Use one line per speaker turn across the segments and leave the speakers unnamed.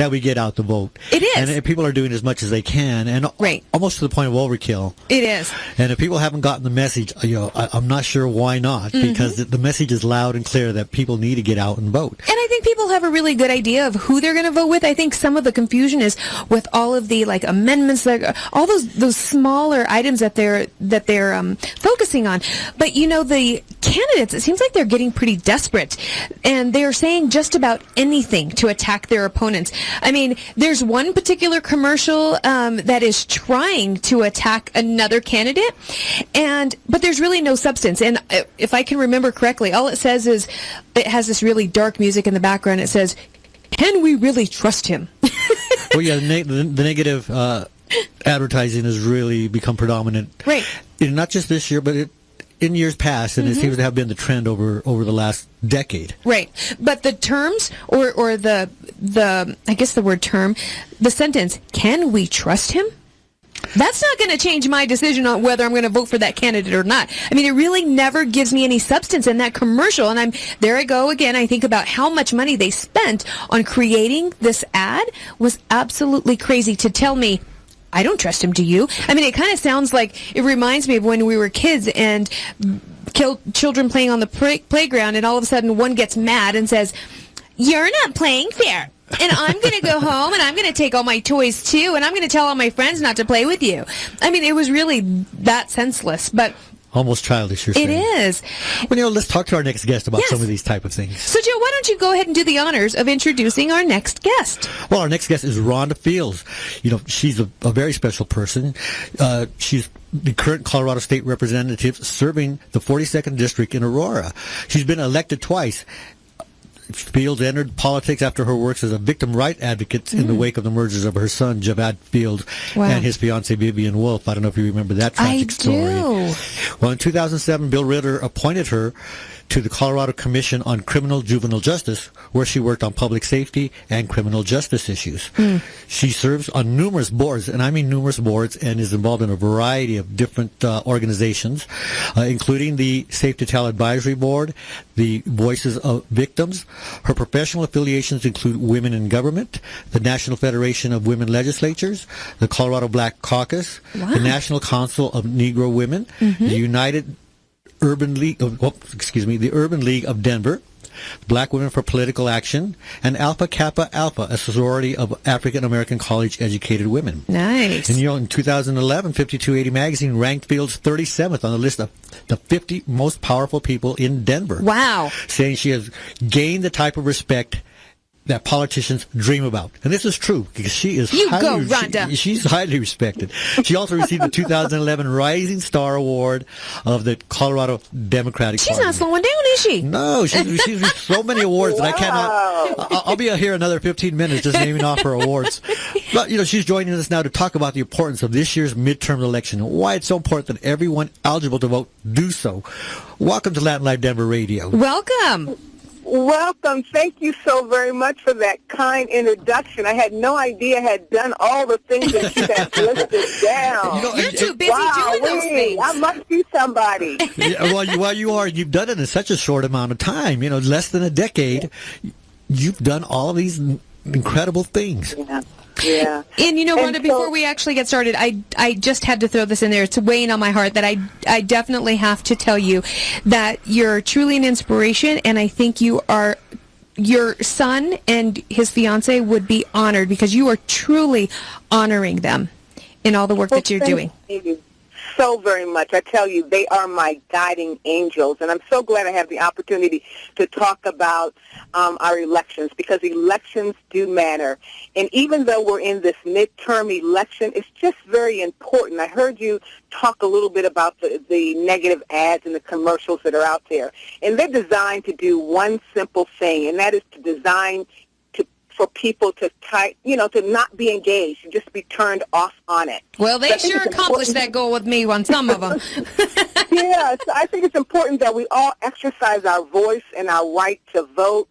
that we get out the vote.
It is.
And people are doing as much as they can, and
right.
almost to the point of overkill.
It is.
And if people haven't gotten the message, I'm not sure why not, because the message is loud and clear that people need to get out and vote.
And I think people have a really good idea of who they're going to vote with. I think some of the confusion is with all of the amendments, all those smaller items that they're focusing on. But the candidates, it seems like they're getting pretty desperate, and they're saying just about anything to attack their opponents. I mean, there's one particular commercial that is trying to attack another candidate, but there's really no substance. And if I can remember correctly, all it says is, it has this really dark music in the background. It says, "Can we really trust him?"
Well, yeah, the negative advertising has really become predominant.
Right.
Not just this year, but in years past, and it seems to have been the trend over the last decade.
Right. But the terms, or the I guess the word term, the sentence, "Can we trust him?" That's not going to change my decision on whether I'm going to vote for that candidate or not. I mean, it really never gives me any substance in that commercial. And there I go again. I think about how much money they spent on creating this ad was absolutely crazy to tell me, I don't trust him, do you? I mean, it kind of sounds like, it reminds me of when we were kids and children playing on the playground, and all of a sudden one gets mad and says, "You're not playing fair. And I'm going to go home and I'm going to take all my toys too, and I'm going to tell all my friends not to play with you." I mean, it was really that senseless, but
almost childish, you're saying.
It is.
Well, let's talk to our next guest about some of these type of things.
So, Joe, why don't you go ahead and do the honors of introducing our next guest?
Well, our next guest is Rhonda Fields. She's a very special person. She's the current Colorado State Representative serving the 42nd District in Aurora. She's been elected twice. Fields entered politics after her works as a victim rights advocate in the wake of the murders of her son, Javad Fields, and his fiancée, Vivian Wolf. I don't know if you remember that tragic story.
I do.
Well, in 2007, Bill Ritter appointed her to the Colorado Commission on Criminal Juvenile Justice, where she worked on public safety and criminal justice issues. She serves on numerous boards, and I mean numerous boards, and is involved in a variety of different organizations, including the Safe to Tell Advisory Board, the Voices of Victims. Her professional affiliations include Women in Government, the National Federation of Women Legislatures, the Colorado Black Caucus, the National Council of Negro Women, the Urban League of Denver, Black Women for Political Action, and Alpha Kappa Alpha, a sorority of African American college-educated women.
Nice.
And in 2011, 5280 magazine ranked Fields 37th on the list of the 50 most powerful people in Denver.
Wow.
Saying she has gained the type of respect that politicians dream about. And this is true, because she is she's highly respected. She also received the 2011 Rising Star Award of the Colorado Democratic Party.
She's not slowing down, is she?
No, she's received so many awards that I cannot. I'll be here another 15 minutes just naming off her awards. But, she's joining us now to talk about the importance of this year's midterm election and why it's so important that everyone eligible to vote do so. Welcome to Latin Live Denver Radio.
Welcome.
Welcome. Thank you so very much for that kind introduction. I had no idea I had done all the things that you had listed down.
You're too busy doing those things.
I must be somebody.
Well, you are. You've done it in such a short amount of time. Less than a decade. You've done all of these incredible things.
Yeah.
And Rhonda, before we actually get started, I just had to throw this in there. It's weighing on my heart that I definitely have to tell you that you're truly an inspiration, and I think your son and his fiancée would be honored, because you are truly honoring them in all the work that you're doing.
Thank you so very much. I tell you, they are my guiding angels, and I'm so glad I have the opportunity to talk about our elections, because elections do matter. And even though we're in this midterm election, it's just very important. I heard you talk a little bit about the negative ads and the commercials that are out there, and they're designed to do one simple thing, and that is to design for people to to not be engaged, and just be turned off on it.
Well, they sure accomplished that goal with me on some of them.
Yes, I think it's important that we all exercise our voice and our right to vote,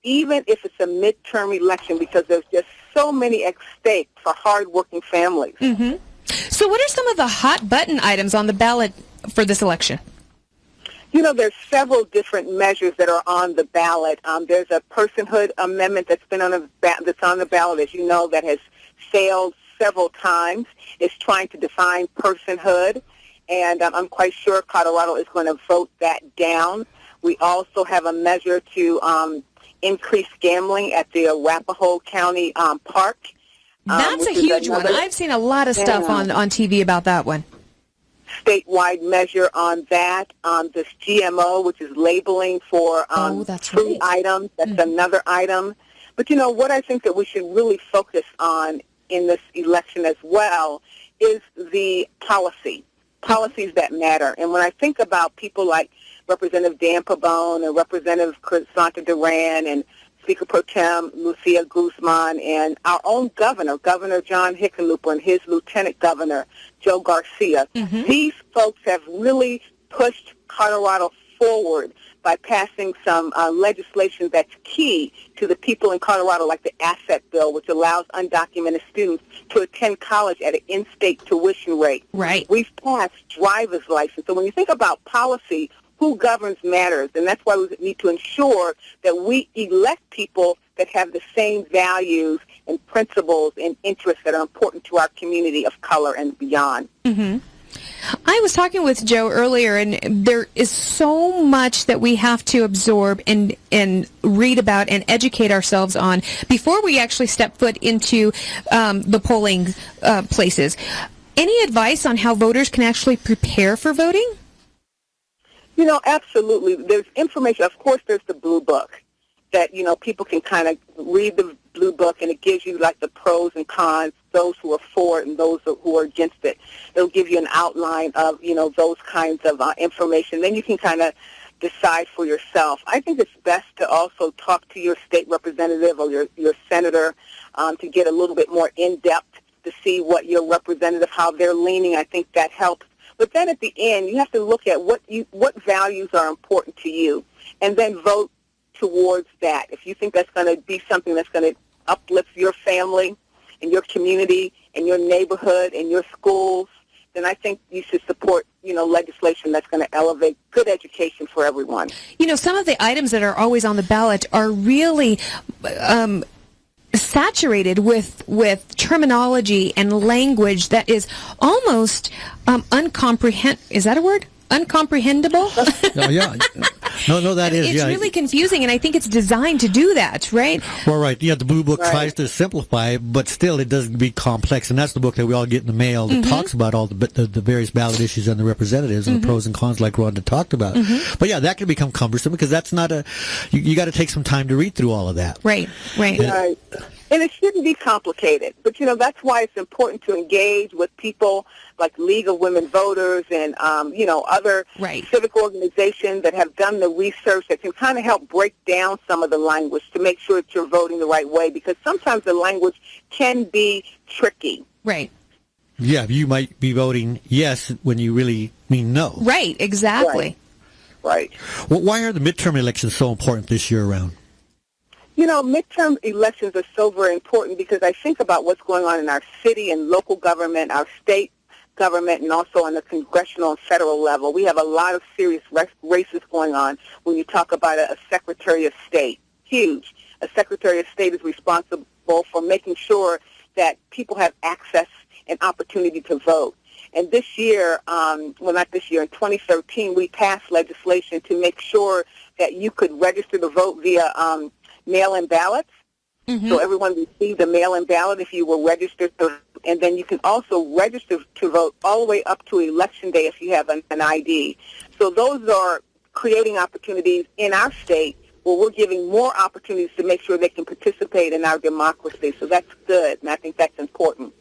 even if it's a midterm election, because there's just so many at stake for hardworking families.
So what are some of the hot button items on the ballot for this election?
There's several different measures that are on the ballot. There's a personhood amendment that's been that's on the ballot, as you know, that has failed several times. It's trying to define personhood, and I'm quite sure Colorado is going to vote that down. We also have a measure to increase gambling at the Arapahoe County Park.
That's a huge one. I've seen a lot of stuff on TV about that one.
Statewide measure on that. This GMO, which is labeling for food items, that's another item. But, what I think that we should really focus on in this election as well is the policies that matter. And when I think about people like Representative Dan Pabon and Representative Santa Duran and Speaker Pro Tem Lucia Guzman and our own governor, Governor John Hickenlooper, and his lieutenant governor, Joe Garcia. These folks have really pushed Colorado forward by passing some legislation that's key to the people in Colorado, like the Asset Bill, which allows undocumented students to attend college at an in-state tuition rate.
Right.
We've passed driver's license. So when you think about policy, who governs matters, and that's why we need to ensure that we elect people that have the same values and principles and interests that are important to our community of color and beyond.
I was talking with Joe earlier, and there is so much that we have to absorb and read about and educate ourselves on before we actually step foot into the polling places. Any advice on how voters can actually prepare for voting?
Absolutely. There's information. Of course, there's the Blue Book that, people can kind of read the Blue Book, and it gives you, like, the pros and cons, those who are for it and those who are against it. It'll give you an outline of, those kinds of information. Then you can kind of decide for yourself. I think it's best to also talk to your state representative or your senator to get a little bit more in-depth to see what your representative, how they're leaning. I think that helps. But then at the end, you have to look at what values are important to you, and then vote towards that. If you think that's going to be something that's going to uplift your family and your community and your neighborhood and your schools, then I think you should support, legislation that's going to elevate good education for everyone.
Some of the items that are always on the ballot are really saturated with terminology and language that is almost is that a word? Uncomprehendable?
Yeah. No, that is.
It's really confusing, and I think it's designed to do that, right?
Well, right. Yeah, the Blue Book tries to simplify, but still it does be complex, and that's the book that we all get in the mail that talks about all the various ballot issues and the representatives and the pros and cons, like Rhonda talked about. But yeah, that can become cumbersome because that's not you got to take some time to read through all of that.
Right.
And it shouldn't be complicated. But, that's why it's important to engage with people like League of Women Voters and, other civic organizations that have done the research that can kind of help break down some of the language to make sure that you're voting the right way, because sometimes the language can be tricky.
Right.
Yeah, you might be voting yes when you really mean no.
Right, exactly.
Right.
Well, why are the midterm elections so important this year around?
Midterm elections are so very important because I think about what's going on in our city and local government, our state government, and also on the congressional and federal level. We have a lot of serious races going on when you talk about a Secretary of State. Huge. A Secretary of State is responsible for making sure that people have access and opportunity to vote. And this year, in 2013, we passed legislation to make sure that you could register to vote via mail-in ballots. So everyone received a mail-in ballot if you were registered. And then you can also register to vote all the way up to Election Day if you have an ID. So those are creating opportunities in our state where we're giving more opportunities to make sure they can participate in our democracy. So that's good, and I think that's important.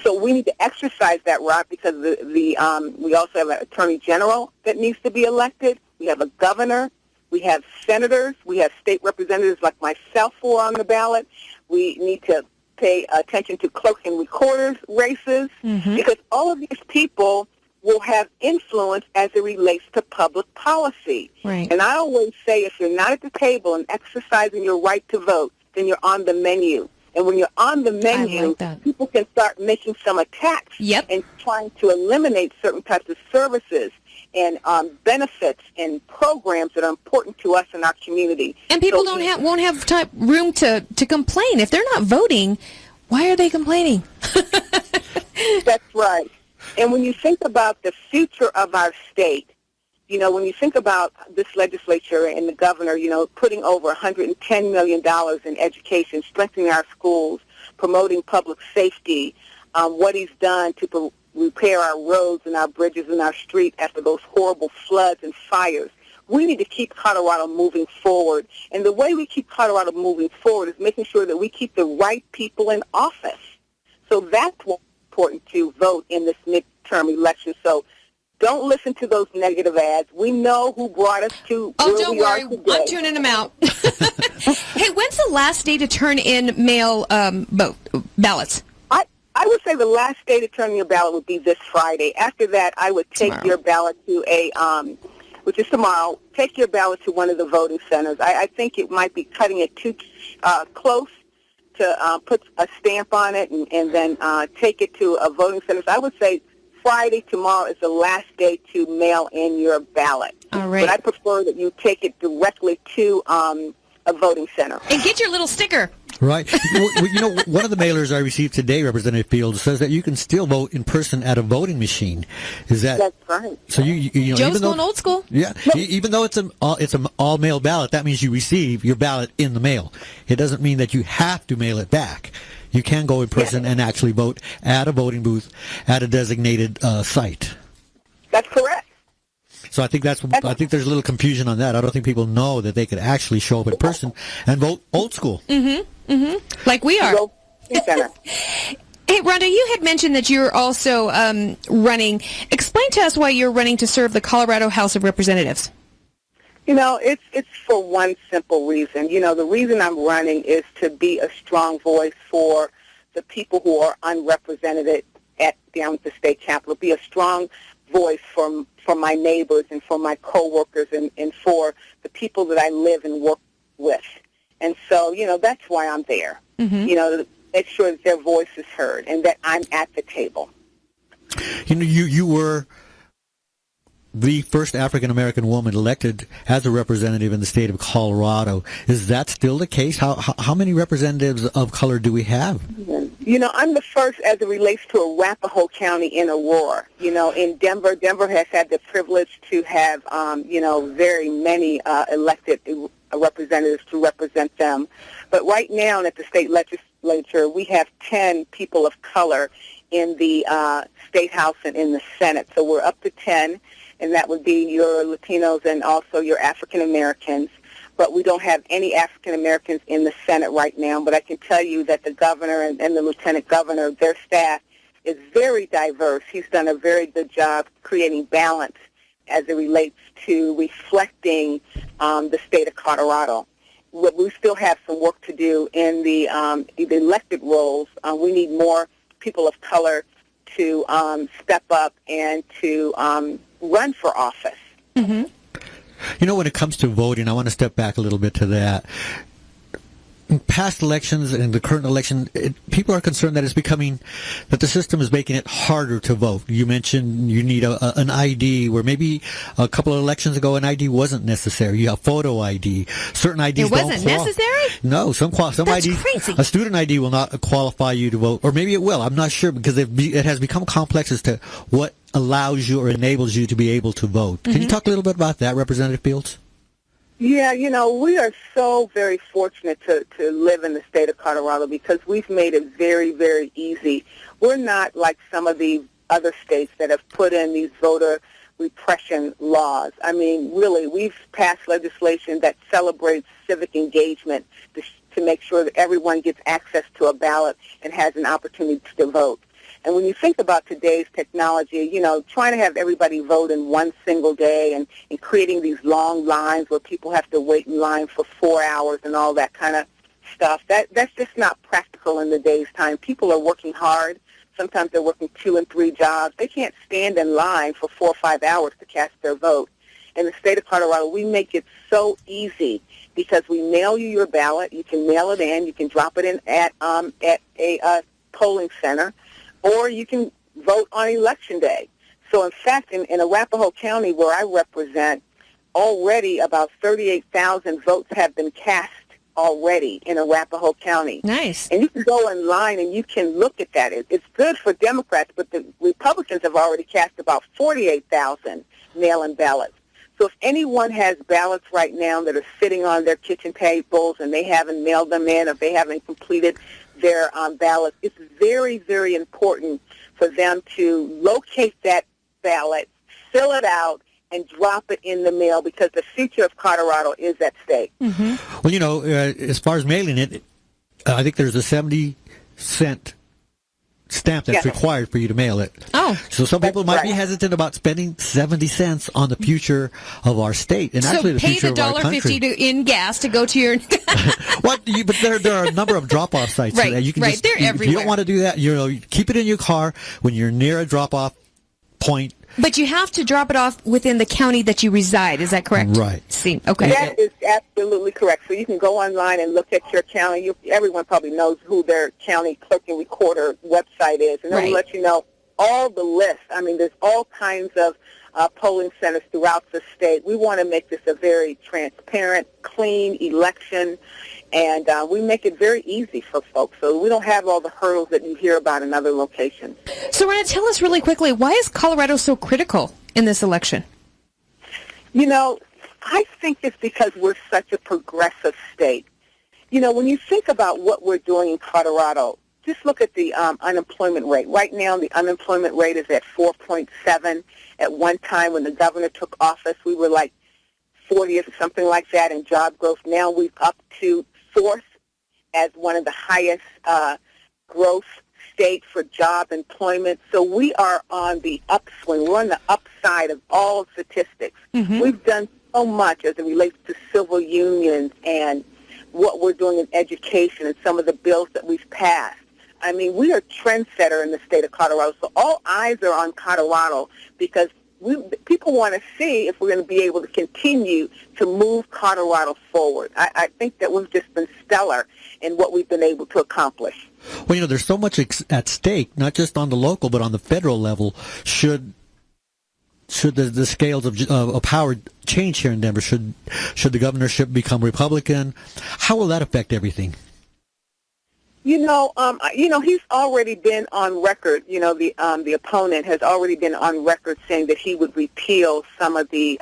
So we need to exercise that right because we also have an attorney general that needs to be elected. We have a governor. We have senators. We have state representatives like myself who are on the ballot. We need to pay attention to clerk and recorders races because all of these people will have influence as it relates to public policy.
Right.
And I always say if you're not at the table and exercising your right to vote, then you're on the menu. And when you're on the menu, people can start making some attacks and trying to eliminate certain types of services. and benefits and programs that are important to us in our community.
And people won't have room to complain. If they're not voting, why are they complaining?
That's right. And when you think about the future of our state, when you think about this legislature and the governor, putting over $110 million in education, strengthening our schools, promoting public safety, what he's done to repair our roads and our bridges and our streets after those horrible floods and fires. We need to keep Colorado moving forward. And the way we keep Colorado moving forward is making sure that we keep the right people in office. So that's what's important to vote in this midterm election. So don't listen to those negative ads. We know who brought us to where
don't
we
worry.
are today.
I'm tuning them out. Hey, when's the last day to turn in mail ballots?
I would say the last day to turn your ballot would be this Friday. After that, I would take
Tomorrow.
your ballot to which is tomorrow, take your ballot to one of the voting centers. I think it might be cutting it too close to put a stamp on it and then take it to a voting center. So I would say Friday, tomorrow, is the last day to mail in your ballot.
All right.
But I prefer that you take it directly to a voting center.
And get your little sticker.
Right. One of the mailers I received today, Representative Fields, says that you can still vote in person at a voting machine. Is that?
That's right.
So you
Joe's going old school.
Yeah. Even though it's an all mail ballot, that means you receive your ballot in the mail. It doesn't mean that you have to mail it back. You can go in person and actually vote at a voting booth at a designated site.
That's correct.
So I think there's a little confusion on that. I don't think people know that they could actually show up in person and vote old school.
Like we are.
Center.
Hey, Rhonda, you had mentioned that you're also running. Explain to us why you're running to serve the Colorado House of Representatives.
It's for one simple reason. The reason I'm running is to be a strong voice for the people who are unrepresented down at the state capitol, be a strong voice for my neighbors and for my coworkers and for the people that I live and work with. And so, that's why I'm there, to make sure that their voice is heard and that I'm at the table.
You were the first African-American woman elected as a representative in the state of Colorado. Is that still the case? How many representatives of color do we have?
I'm the first as it relates to Arapahoe County in Aurora. In Denver has had the privilege to have, very many elected representatives to represent them. But right now at the state legislature, we have 10 people of color in the State House and in the Senate. So we're up to 10, and that would be your Latinos and also your African Americans. But we don't have any African Americans in the Senate right now. But I can tell you that the governor and the lieutenant governor, their staff, is very diverse. He's done a very good job creating balance as it relates to reflecting the state of Colorado. We still have some work to do in the elected roles. We need more people of color to step up and to run for office.
Mm-hmm.
When it comes to voting, I want to step back a little bit to that. In past elections and the current election, people are concerned that that the system is making it harder to vote. You mentioned you need an ID, where maybe a couple of elections ago an ID wasn't necessary. You have photo ID. Certain IDs
It wasn't necessary?
No, some
That's
IDs.
crazy.
A student ID will not qualify you to vote, or maybe it will. I'm not sure, because it has become complex as to what allows you or enables you to be able to vote. Can you talk a little bit about that, Representative Fields?
Yeah, we are so very fortunate to live in the state of Colorado because we've made it very, very easy. We're not like some of the other states that have put in these voter repression laws. I mean, really, we've passed legislation that celebrates civic engagement to make sure that everyone gets access to a ballot and has an opportunity to vote. And when you think about today's technology, trying to have everybody vote in one single day and creating these long lines where people have to wait in line for 4 hours and all that kind of stuff, that's just not practical in the day's time. People are working hard. Sometimes they're working 2 and 3 jobs. They can't stand in line for 4 or 5 hours to cast their vote. In the state of Colorado, we make it so easy because we mail you your ballot. You can mail it in. You can drop it in at a polling center, or you can vote on Election Day. So, in fact, in Arapahoe County, where I represent, already about 38,000 votes have been cast already in Arapahoe County.
Nice.
And you can go online and you can look at that. It's good for Democrats, but the Republicans have already cast about 48,000 mail-in ballots. So if anyone has ballots right now that are sitting on their kitchen tables and they haven't mailed them in, or they haven't completed their ballots, it's very, very important for them to locate that ballot, fill it out, and drop it in the mail, because the future of Colorado is at stake.
Mm-hmm.
Well, you know, as far as mailing it, I think there's a 70-cent stamp that's required for you to mail it.
Oh.
So some people might be
right.
hesitant about spending 70 cents on the future of our state, and actually the
pay
future
the
of our country.
$1.50 in gas to go to your...
But there are a number of drop-off sites.
Right,
You can
right.
just,
They're
if you
everywhere.
don't want to do that, you know, keep it in your car when you're near a drop-off point.
But you have to drop it off within the county that you reside. Is that correct?
Right.
See, okay.
That is absolutely correct. So you can go online and look at your county. Everyone probably knows who their county clerk and recorder website is, and they'll
Right.
let you know all the lists. I mean, there's all kinds of polling centers throughout the state. We want to make this a very transparent, clean election, and we make it very easy for folks, so we don't have all the hurdles that you hear about in other locations.
So, Rena, tell us really quickly, why is Colorado so critical in this election?
You know, I think it's because we're such a progressive state. You know, when you think about what we're doing in Colorado, just look at the unemployment rate. Right now, the unemployment rate is at 4.7. At one time, when the governor took office, we were like 40 or something like that in job growth. Now we've up to fourth as one of the highest growth state for job employment. So we are on the upswing. We're on the upside of all statistics.
Mm-hmm.
We've done so much as it relates to civil unions and what we're doing in education and some of the bills that we've passed. I mean, we are a trendsetter in the state of Colorado. So all eyes are on Colorado, because people want to see if we're going to be able to continue to move Colorado forward. I think that we've just been stellar in what we've been able to accomplish.
Well, you know, there's so much at stake, not just on the local, but on the federal level. Should the scales of power change here in Denver? Should the governorship become Republican? How will that affect everything?
You know, he's already been on record. You know, the opponent has already been on record saying that he would repeal some of the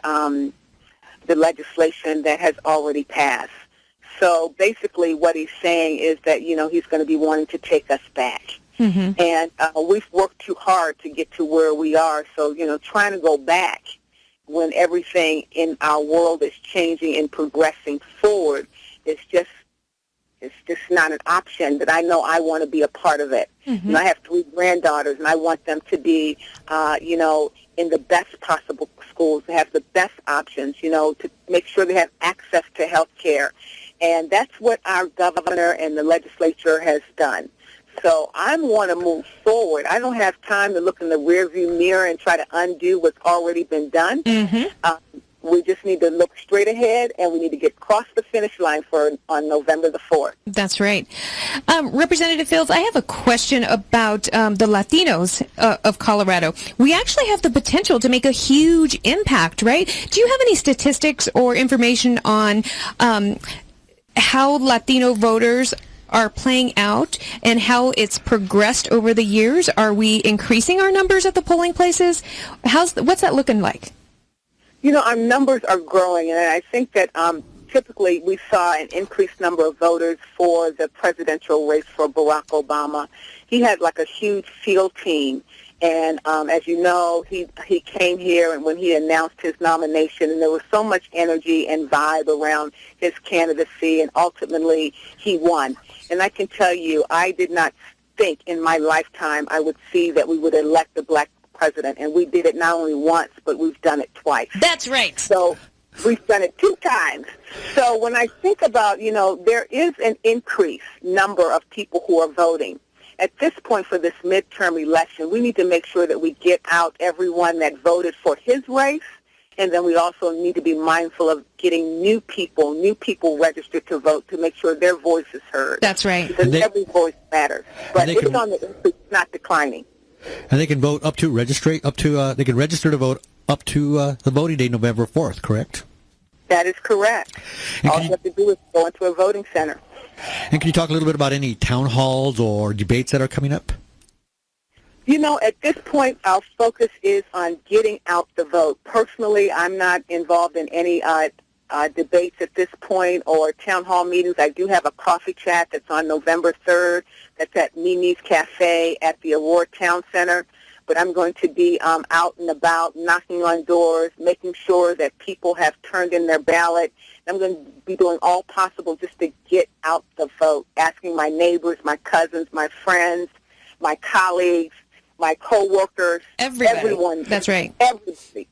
legislation that has already passed. So basically, what he's saying is that, you know, he's going to be wanting to take us back. Mm-hmm. And we've worked too hard to get to where we are. So, you know, trying to go back when everything in our world is changing and progressing forward is just not an option. But I know I want to be a part of it. Mm-hmm. And I have 3 granddaughters, and I want them to be, you know, in the best possible schools, to have the best options, you know, to make sure they have access to health care. And that's what our governor and the legislature has done. So I want to move forward. I don't have time to look in the rearview mirror and try to undo what's already been done. Mm-hmm. We just need to look straight ahead, and we need to get across the finish line on November the 4th.
That's right. Representative Fields, I have a question about the Latinos of Colorado. We actually have the potential to make a huge impact, right? Do you have any statistics or information on how Latino voters are playing out and how it's progressed over the years? Are we increasing our numbers at the polling places? What's that looking like?
You know, our numbers are growing, and I think that typically we saw an increased number of voters for the presidential race for Barack Obama. He had like a huge field team, and as you know, he came here, and when he announced his nomination, and there was so much energy and vibe around his candidacy, and ultimately he won. And I can tell you, I did not think in my lifetime I would see that we would elect a black president, and we did it not only once, but we've done it twice.
That's right.
So we've done it 2 times. So when I think about, you know, there is an increased number of people who are voting. At this point for this midterm election, we need to make sure that we get out everyone that voted for his race, and then we also need to be mindful of getting new people registered to vote to make sure their voice is heard.
That's right.
Because every voice matters. But it's on the increase, not declining.
And they can vote they can register to vote up to the voting day, November 4th, correct?
That is correct.
And
All you have to do is go into a voting center.
And can you talk a little bit about any town halls or debates that are coming up?
You know, at this point, our focus is on getting out the vote. Personally, I'm not involved in any debates at this point or town hall meetings. I do have a coffee chat that's on November 3rd. That's at Mimi's Cafe at the Award Town Center. But I'm going to be out and about, knocking on doors, making sure that people have turned in their ballot. I'm going to be doing all possible just to get out the vote, asking my neighbors, my cousins, my friends, my colleagues, my co-workers, everyone.
That's right.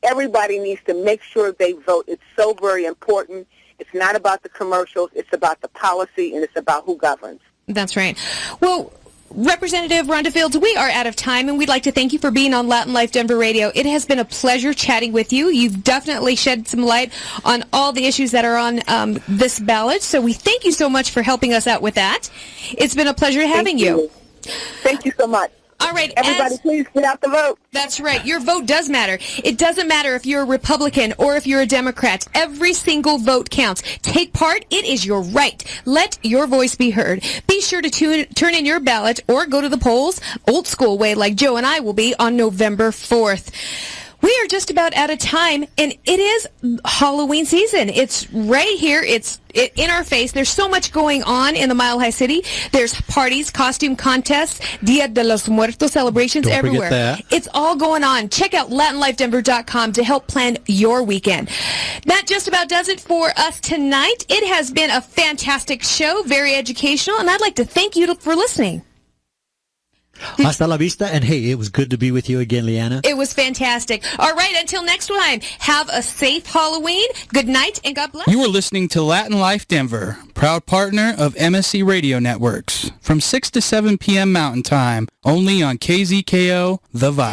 Everybody needs to make sure they vote. It's so very important. It's not about the commercials. It's about the policy, and it's about who governs.
That's right. Well, Representative Rhonda Fields, we are out of time, and we'd like to thank you for being on Latin Life Denver Radio. It has been a pleasure chatting with you. You've definitely shed some light on all the issues that are on this ballot, so we thank you so much for helping us out with that. It's been a pleasure having you.
Thank you so much.
All right.
Everybody, please get out the vote.
That's right. Your vote does matter. It doesn't matter if you're a Republican or if you're a Democrat. Every single vote counts. Take part. It is your right. Let your voice be heard. Be sure to turn in your ballot or go to the polls old school way like Joe and I will be on November 4th. We are just about out of time, and it is Halloween season. It's right here. It's in our face. There's so much going on in the Mile High City. There's parties, costume contests, Dia de los Muertos celebrations everywhere.
That.
It's all going on. Check out LatinLifeDenver.com to help plan your weekend. That just about does it for us tonight. It has been a fantastic show, very educational, and I'd like to thank you for listening.
Hasta la vista, and hey, it was good to be with you again, Leanna.
It was fantastic. All right, until next time, have a safe Halloween. Good night, and God bless.
You are listening to Latin Life Denver, proud partner of MSC Radio Networks, from 6 to 7 p.m. Mountain Time, only on KZKO, The Vibe.